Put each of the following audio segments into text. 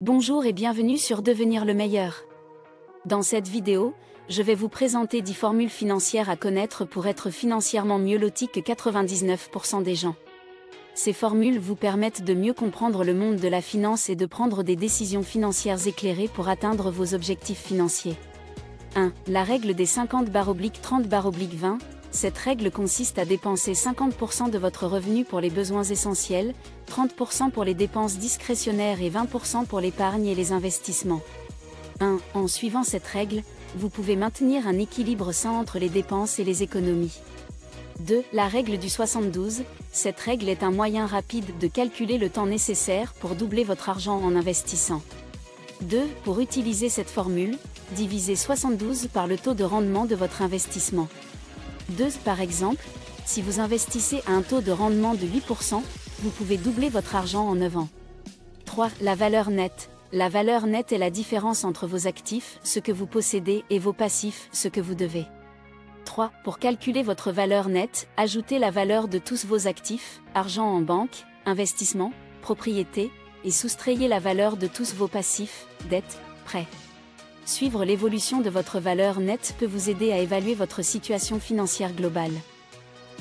Bonjour et bienvenue sur Devenir le meilleur. Dans cette vidéo, je vais vous présenter 10 formules financières à connaître pour être financièrement mieux loti que 99% des gens. Ces formules vous permettent de mieux comprendre le monde de la finance et de prendre des décisions financières éclairées pour atteindre vos objectifs financiers. 1. La règle des 50/30/20. Cette règle consiste à dépenser 50% de votre revenu pour les besoins essentiels, 30% pour les dépenses discrétionnaires et 20% pour l'épargne et les investissements. 1. En suivant cette règle, vous pouvez maintenir un équilibre sain entre les dépenses et les économies. 2. La règle du 72. Cette règle est un moyen rapide de calculer le temps nécessaire pour doubler votre argent en investissant. 2. Pour utiliser cette formule, divisez 72 par le taux de rendement de votre investissement. 2. Par exemple, si vous investissez à un taux de rendement de 8%, vous pouvez doubler votre argent en 9 ans. 3. La valeur nette. La valeur nette est la différence entre vos actifs, ce que vous possédez, et vos passifs, ce que vous devez. 3. Pour calculer votre valeur nette, ajoutez la valeur de tous vos actifs, argent en banque, investissement, propriété, et soustrayez la valeur de tous vos passifs, dettes, prêts. Suivre l'évolution de votre valeur nette peut vous aider à évaluer votre situation financière globale.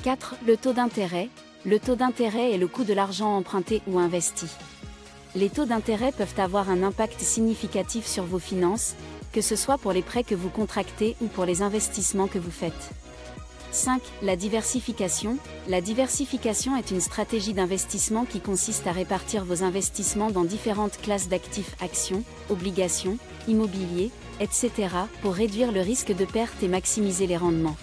4. Le taux d'intérêt. Le taux d'intérêt est le coût de l'argent emprunté ou investi. Les taux d'intérêt peuvent avoir un impact significatif sur vos finances, que ce soit pour les prêts que vous contractez ou pour les investissements que vous faites. 5. La diversification. La diversification est une stratégie d'investissement qui consiste à répartir vos investissements dans différentes classes d'actifs, actions, obligations, immobilier, etc. pour réduire le risque de perte et maximiser les rendements.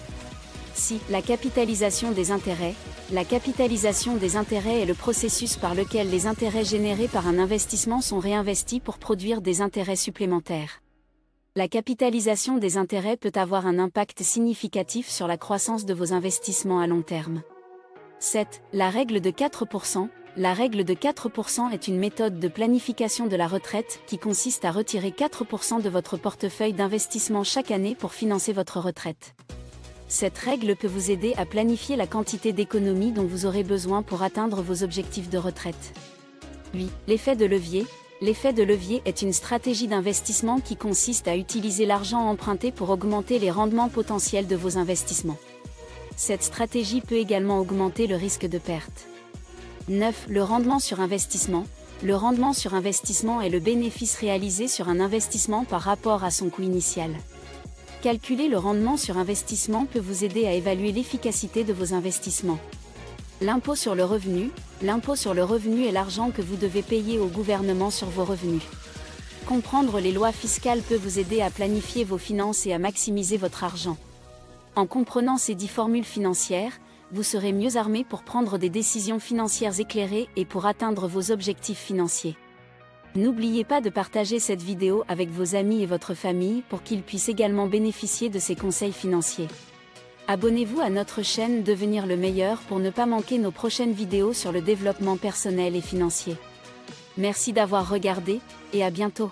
6. La capitalisation des intérêts. La capitalisation des intérêts est le processus par lequel les intérêts générés par un investissement sont réinvestis pour produire des intérêts supplémentaires. La capitalisation des intérêts peut avoir un impact significatif sur la croissance de vos investissements à long terme. 7. La règle de 4%. La règle de 4% est une méthode de planification de la retraite qui consiste à retirer 4% de votre portefeuille d'investissement chaque année pour financer votre retraite. Cette règle peut vous aider à planifier la quantité d'économies dont vous aurez besoin pour atteindre vos objectifs de retraite. 8. L'effet de levier. L'effet de levier est une stratégie d'investissement qui consiste à utiliser l'argent emprunté pour augmenter les rendements potentiels de vos investissements. Cette stratégie peut également augmenter le risque de perte. 9. Le rendement sur investissement. Le rendement sur investissement est le bénéfice réalisé sur un investissement par rapport à son coût initial. Calculer le rendement sur investissement peut vous aider à évaluer l'efficacité de vos investissements. L'impôt sur le revenu. L'impôt sur le revenu est l'argent que vous devez payer au gouvernement sur vos revenus. Comprendre les lois fiscales peut vous aider à planifier vos finances et à maximiser votre argent. En comprenant ces 10 formules financières, vous serez mieux armé pour prendre des décisions financières éclairées et pour atteindre vos objectifs financiers. N'oubliez pas de partager cette vidéo avec vos amis et votre famille pour qu'ils puissent également bénéficier de ces conseils financiers. Abonnez-vous à notre chaîne Devenir le meilleur pour ne pas manquer nos prochaines vidéos sur le développement personnel et financier. Merci d'avoir regardé, et à bientôt.